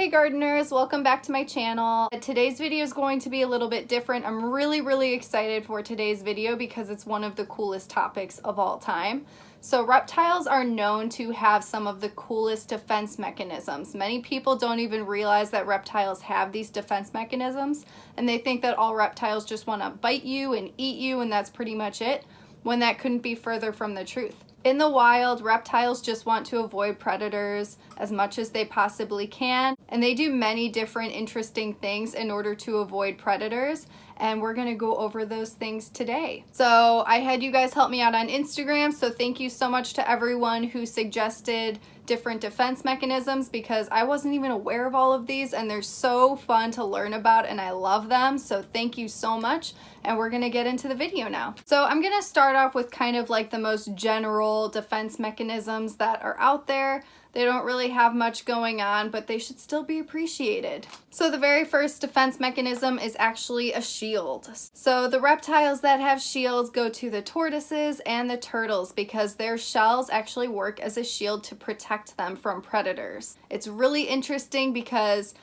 Hey gardeners, welcome back to my channel. Today's video is going to be a little bit different. I'm really excited for today's video because it's one of the coolest topics of all time. So reptiles are known to have some of the coolest defense mechanisms. Many people don't even realize that reptiles have these defense mechanisms, and they think that all reptiles just want to bite you and eat you and that's pretty much it, when that couldn't be further from the truth. In the wild, reptiles just want to avoid predators as much as they possibly can, and they do many different interesting things in order to avoid predators, and we're going to go over those things today. So I had you guys help me out on Instagram, so thank you so much to everyone who suggested different defense mechanisms, because I wasn't even aware of all of these, and they're so fun to learn about and I love them. So thank you so much, and we're gonna get into the video now. So I'm gonna start off with kind of like the most general defense mechanisms that are out there. They don't really have much going on, but they should still be appreciated. So the very first defense mechanism is actually a shield. So the reptiles that have shields go to the tortoises and the turtles because their shells actually work as a shield to protect them from predators. It's really interesting because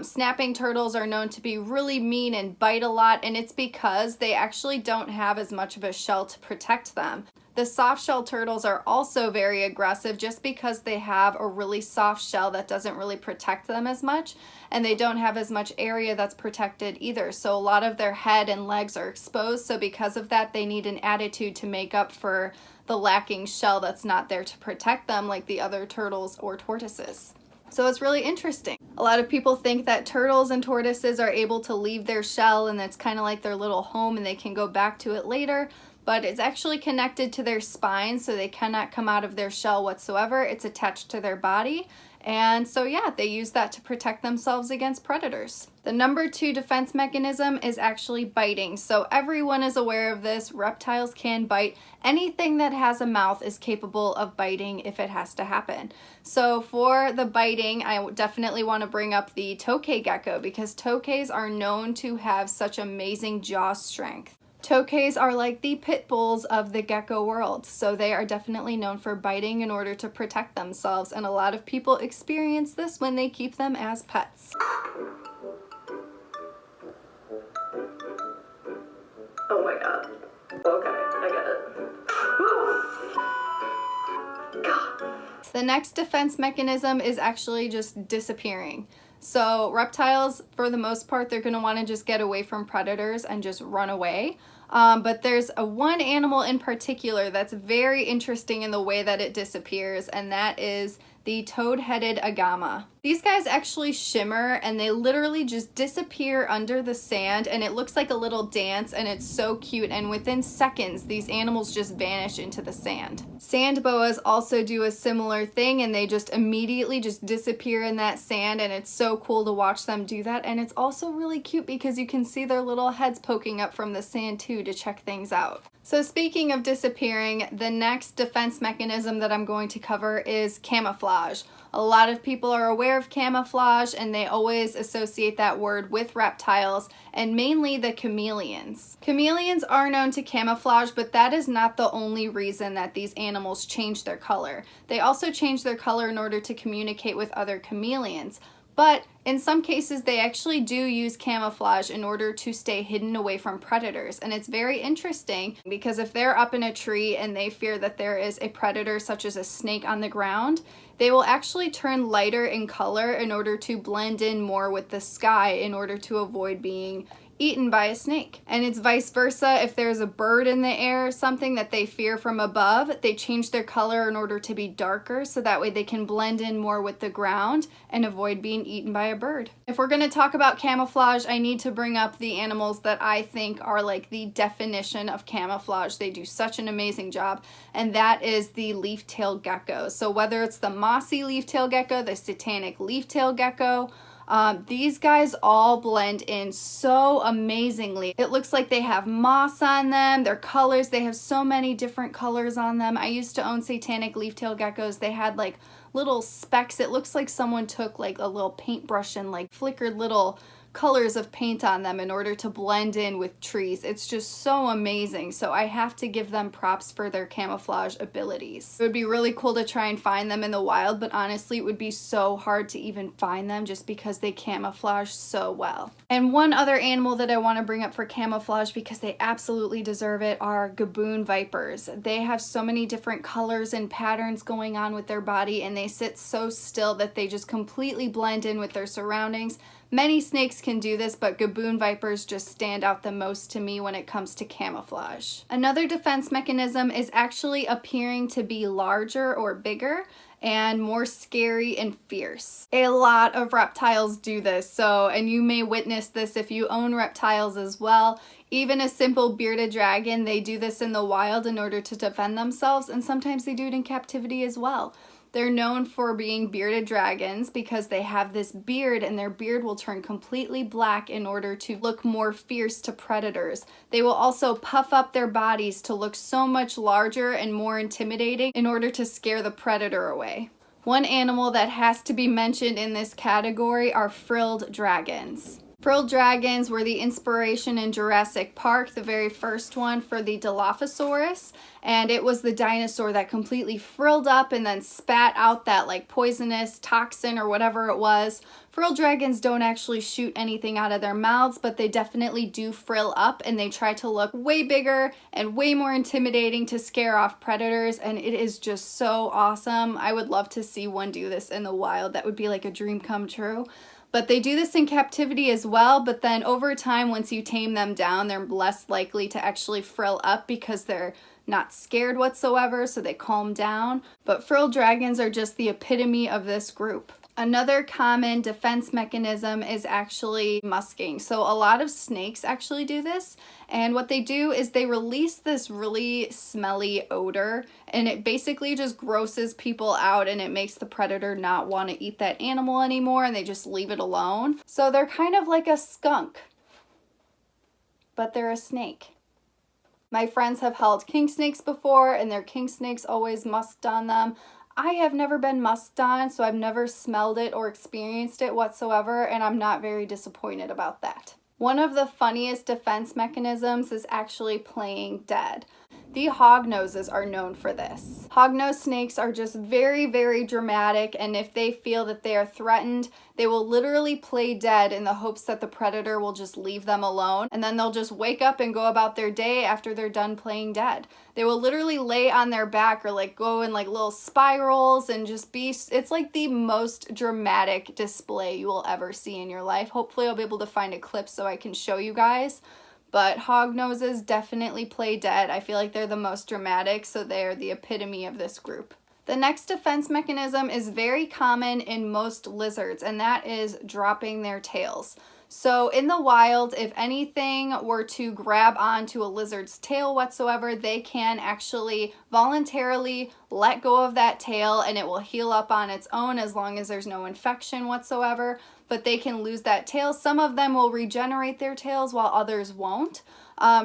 snapping turtles are known to be really mean and bite a lot, and it's because they actually don't have as much of a shell to protect them. The soft shell turtles are also very aggressive just because they have a really soft shell that doesn't really protect them as much, and they don't have as much area that's protected either. So a lot of their head and legs are exposed, so because of that they need an attitude to make up for the lacking shell that's not there to protect them like the other turtles or tortoises. So it's really interesting. A lot of people think that turtles and tortoises are able to leave their shell and that's kind of like their little home and they can go back to it later, but it's actually connected to their spine, so they cannot come out of their shell whatsoever. It's attached to their body, and so yeah, they use that to protect themselves against predators. The number 2 defense mechanism is actually biting. So everyone is aware of this. Reptiles can bite. Anything that has a mouth is capable of biting if it has to happen. So for the biting, I definitely want to bring up the tokay gecko because tokays are known to have such amazing jaw strength. Tokays are like the pit bulls of the gecko world, so they are definitely known for biting in order to protect themselves, and a lot of people experience this when they keep them as pets. Oh my god. Okay, I get it. God. The next defense mechanism is actually just disappearing. So reptiles, for the most part, they're going to want to just get away from predators and just run away. But there's one animal in particular that's very interesting in the way that it disappears, and that is the toad-headed agama. These guys actually shimmer and they literally just disappear under the sand, and it looks like a little dance, and it's so cute, and within seconds these animals just vanish into the sand. Sand boas also do a similar thing, and they just immediately just disappear in that sand, and it's so cool to watch them do that. And it's also really cute because you can see their little heads poking up from the sand too to check things out. So speaking of disappearing, the next defense mechanism that I'm going to cover is camouflage. A lot of people are aware of camouflage, and they always associate that word with reptiles, and mainly the chameleons. Chameleons are known to camouflage, but that is not the only reason that these animals change their color. They also change their color in order to communicate with other chameleons. But in some cases, they actually do use camouflage in order to stay hidden away from predators. And it's very interesting because if they're up in a tree and they fear that there is a predator such as a snake on the ground, they will actually turn lighter in color in order to blend in more with the sky in order to avoid being eaten by a snake. And it's vice versa. If there's a bird in the air or something that they fear from above, they change their color in order to be darker so that way they can blend in more with the ground and avoid being eaten by a bird. If we're going to talk about camouflage, I need to bring up the animals that I think are like the definition of camouflage. They do such an amazing job, and that is the leaf-tailed gecko. So whether it's the mossy leaf-tailed gecko, the satanic leaf-tailed gecko, these guys all blend in so amazingly. It looks like they have moss on them. Their colors, they have so many different colors on them. I used to own satanic leaf-tailed geckos. They had like little specks. It looks like someone took like a little paintbrush and like flickered little colors of paint on them in order to blend in with trees. It's just so amazing. So I have to give them props for their camouflage abilities. It would be really cool to try and find them in the wild, but honestly it would be so hard to even find them just because they camouflage so well. And one other animal that I want to bring up for camouflage because they absolutely deserve it are gaboon vipers. They have so many different colors and patterns going on with their body, and they sit so still that they just completely blend in with their surroundings. Many snakes can do this, but gaboon vipers just stand out the most to me when it comes to camouflage. Another defense mechanism is actually appearing to be larger or bigger and more scary and fierce. A lot of reptiles do this, and you may witness this if you own reptiles as well. Even a simple bearded dragon, they do this in the wild in order to defend themselves, and sometimes they do it in captivity as well. They're known for being bearded dragons because they have this beard, and their beard will turn completely black in order to look more fierce to predators. They will also puff up their bodies to look so much larger and more intimidating in order to scare the predator away. One animal that has to be mentioned in this category are frilled dragons. Frilled dragons were the inspiration in Jurassic Park, the very first one, for the Dilophosaurus, and it was the dinosaur that completely frilled up and then spat out that like poisonous toxin or whatever it was. Frilled dragons don't actually shoot anything out of their mouths, but they definitely do frill up, and they try to look way bigger and way more intimidating to scare off predators, and it is just so awesome. I would love to see one do this in the wild. That would be like a dream come true. But they do this in captivity as well, but then over time, once you tame them down, they're less likely to actually frill up because they're not scared whatsoever, so they calm down. But frilled dragons are just the epitome of this group. Another common defense mechanism is actually musking. So a lot of snakes actually do this, and what they do is they release this really smelly odor, and it basically just grosses people out, and it makes the predator not want to eat that animal anymore, and they just leave it alone. So they're kind of like a skunk, but they're a snake. My friends have held king snakes before, and their king snakes always musked on them. I have never been musked on, so I've never smelled it or experienced it whatsoever, and I'm not very disappointed about that. One of the funniest defense mechanisms is actually playing dead. The hognoses are known for this. Hognose snakes are just very, very dramatic, and if they feel that they are threatened, they will literally play dead in the hopes that the predator will just leave them alone, and then they'll just wake up and go about their day after they're done playing dead. They will literally lay on their back or like go in like little spirals and just be, it's like the most dramatic display you will ever see in your life. Hopefully I'll be able to find a clip so I can show you guys. But hognoses definitely play dead. I feel like they're the most dramatic, so they're the epitome of this group. The next defense mechanism is very common in most lizards, and that is dropping their tails. So in the wild, if anything were to grab onto a lizard's tail whatsoever, they can actually voluntarily let go of that tail, and it will heal up on its own as long as there's no infection whatsoever. But they can lose that tail. Some of them will regenerate their tails while others won't.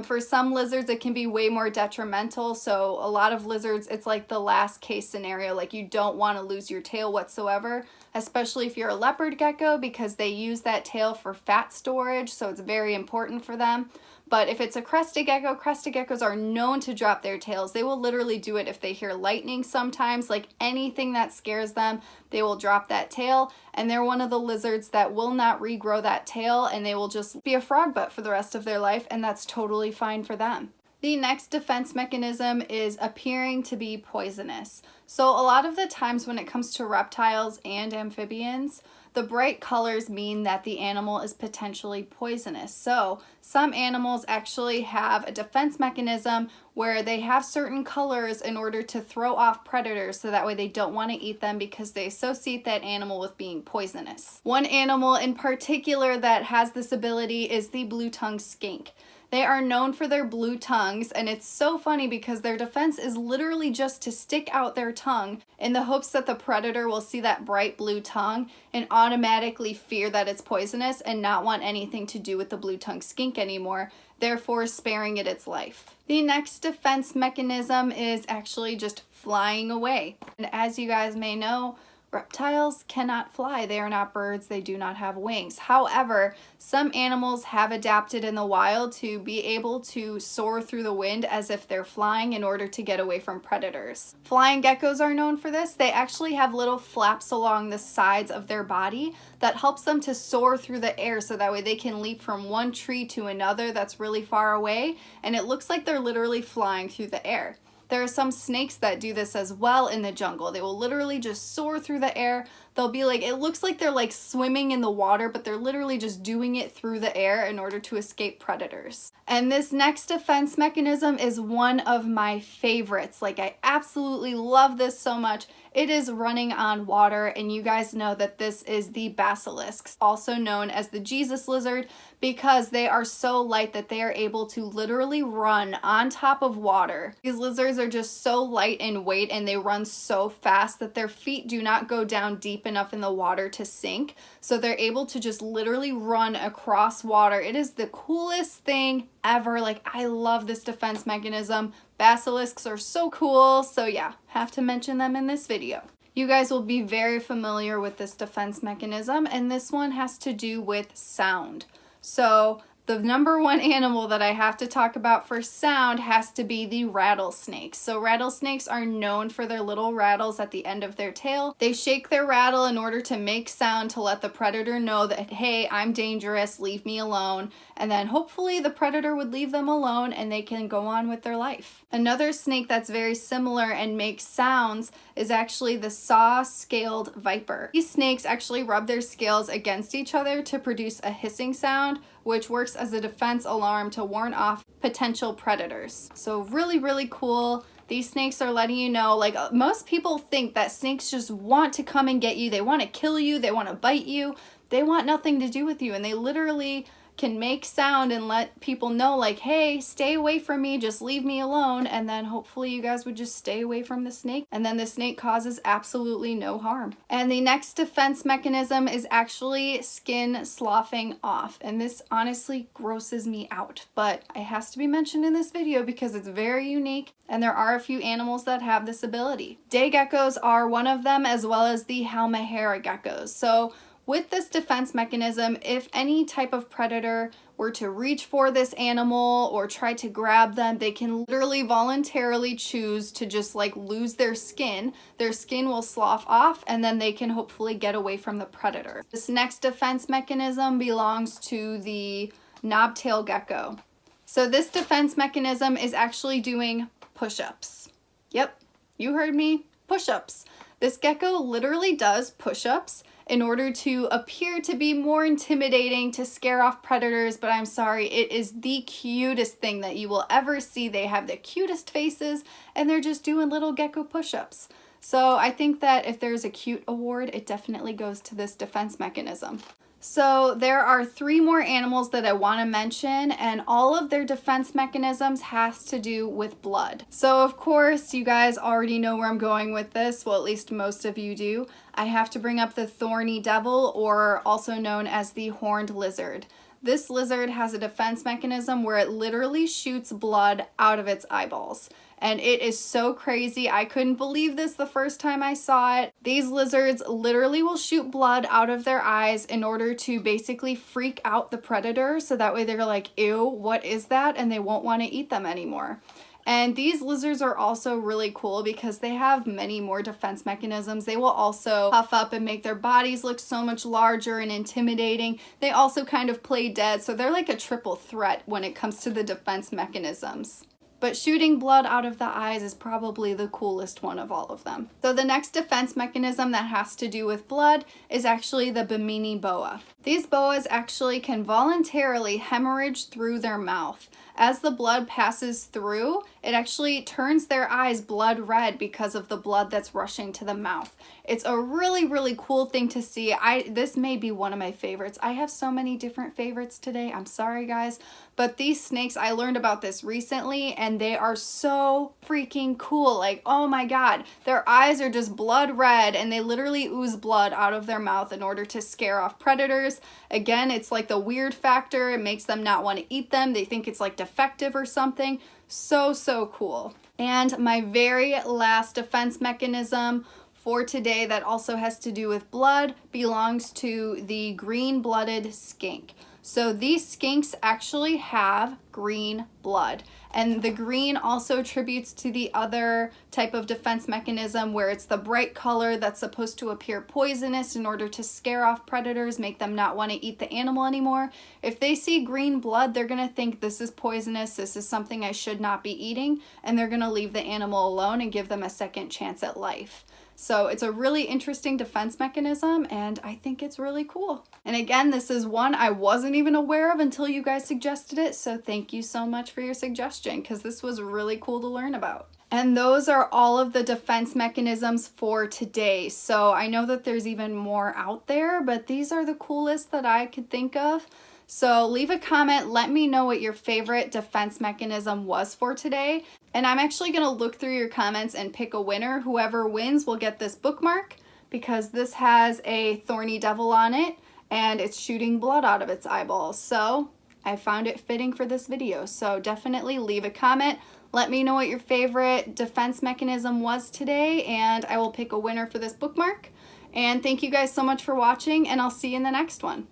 For some lizards, it can be way more detrimental. So a lot of lizards, it's like the last case scenario. Like you don't want to lose your tail whatsoever, especially if you're a leopard gecko, because they use that tail for fat storage. So it's very important for them. But if it's a crested geckos are known to drop their tails. They will literally do it if they hear lightning sometimes. Like anything that scares them, they will drop that tail. And they're one of the lizards that will not regrow that tail, and they will just be a frog butt for the rest of their life, and that's totally fine for them. The next defense mechanism is appearing to be poisonous. So a lot of the times when it comes to reptiles and amphibians, the bright colors mean that the animal is potentially poisonous. So some animals actually have a defense mechanism where they have certain colors in order to throw off predators, so that way they don't want to eat them because they associate that animal with being poisonous. One animal in particular that has this ability is the blue-tongued skink. They are known for their blue tongues, and it's so funny because their defense is literally just to stick out their tongue in the hopes that the predator will see that bright blue tongue and automatically fear that it's poisonous and not want anything to do with the blue-tongued skink anymore, therefore sparing it its life. The next defense mechanism is actually just flying away. And as you guys may know, Reptiles cannot fly. They are not birds. They do not have wings. However, some animals have adapted in the wild to be able to soar through the wind as if they're flying in order to get away from predators. Flying geckos are known for this. They actually have little flaps along the sides of their body that helps them to soar through the air, so that way they can leap from one tree to another that's really far away, and it looks like they're literally flying through the air. There are some snakes that do this as well in the jungle. They will literally just soar through the air. They'll be like, it looks like they're like swimming in the water, but they're literally just doing it through the air in order to escape predators. And this next defense mechanism is one of my favorites. Like, I absolutely love this so much. It is running on water, and you guys know that this is the basilisks, also known as the Jesus lizard, because they are so light that they are able to literally run on top of water. These lizards are just so light in weight, and they run so fast that their feet do not go down deep enough in the water to sink, so they're able to just literally run across water. It is the coolest thing ever. Like, I love this defense mechanism. Basilisks are so cool, so yeah, have to mention them in this video. You guys will be very familiar with this defense mechanism, and this one has to do with sound. So the number one animal that I have to talk about for sound has to be the rattlesnakes. So rattlesnakes are known for their little rattles at the end of their tail. They shake their rattle in order to make sound to let the predator know that, hey, I'm dangerous, leave me alone. And then hopefully the predator would leave them alone and they can go on with their life. Another snake that's very similar and makes sounds is actually the saw-scaled viper. These snakes actually rub their scales against each other to produce a hissing sound, which works as a defense alarm to warn off potential predators. So really, really cool. These snakes are letting you know, like, most people think that snakes just want to come and get you. They want to kill you. They want to bite you. They want nothing to do with you. And they literally can make sound and let people know, like, hey, stay away from me, just leave me alone. And then hopefully you guys would just stay away from the snake, and then the snake causes absolutely no harm. And the next defense mechanism is actually skin sloughing off, and this honestly grosses me out, but it has to be mentioned in this video because it's very unique, and there are a few animals that have this ability. Day geckos are one of them, as well as the Halmahera geckos. So with this defense mechanism, if any type of predator were to reach for this animal or try to grab them, they can literally voluntarily choose to just like lose their skin. Their skin will slough off, and then they can hopefully get away from the predator. This next defense mechanism belongs to the knobtail gecko. So this defense mechanism is actually doing push-ups. Yep, you heard me, push-ups. This gecko literally does push-ups in order to appear to be more intimidating, to scare off predators, but I'm sorry, it is the cutest thing that you will ever see. They have the cutest faces, and they're just doing little gecko push-ups. So I think that if there's a cute award, it definitely goes to this defense mechanism. So there are 3 more animals that I want to mention, and all of their defense mechanisms has to do with blood. So of course, you guys already know where I'm going with this. Well, at least most of you do. I have to bring up the Thorny Devil, or also known as the horned lizard. This lizard has a defense mechanism where it literally shoots blood out of its eyeballs. And it is so crazy. I couldn't believe this the first time I saw it. These lizards literally will shoot blood out of their eyes in order to basically freak out the predator, so that way they're like, ew, what is that? And they won't want to eat them anymore. And these lizards are also really cool because they have many more defense mechanisms. They will also puff up and make their bodies look so much larger and intimidating. They also kind of play dead, so they're like a triple threat when it comes to the defense mechanisms. But shooting blood out of the eyes is probably the coolest one of all of them. So the next defense mechanism that has to do with blood is actually the Bimini Boa. These boas actually can voluntarily hemorrhage through their mouth. As the blood passes through, it actually turns their eyes blood red because of the blood that's rushing to the mouth. It's a really, really cool thing to see. This may be one of my favorites. I have so many different favorites today. I'm sorry, guys. But these snakes, I learned about this recently, and they are so freaking cool. Like, oh my God, their eyes are just blood red, and they literally ooze blood out of their mouth in order to scare off predators. Again, it's like the weird factor. It makes them not want to eat them. They think it's like defective or something. So, so cool. And my very last defense mechanism for today that also has to do with blood belongs to the green-blooded skink. So these skinks actually have green blood, and the green also attributes to the other type of defense mechanism where it's the bright color that's supposed to appear poisonous in order to scare off predators, make them not want to eat the animal anymore. If they see green blood, they're going to think this is poisonous, this is something I should not be eating, and they're going to leave the animal alone and give them a second chance at life. So it's a really interesting defense mechanism, and I think it's really cool. And again, this is one I wasn't even aware of until you guys suggested it, so thank you so much for your suggestion, because this was really cool to learn about. And those are all of the defense mechanisms for today. So I know that there's even more out there, but these are the coolest that I could think of. So leave a comment, let me know what your favorite defense mechanism was for today. And I'm actually going to look through your comments and pick a winner. Whoever wins will get this bookmark, because this has a Thorny Devil on it and it's shooting blood out of its eyeballs. So I found it fitting for this video. So definitely leave a comment. Let me know what your favorite defense mechanism was today, and I will pick a winner for this bookmark. And thank you guys so much for watching, and I'll see you in the next one.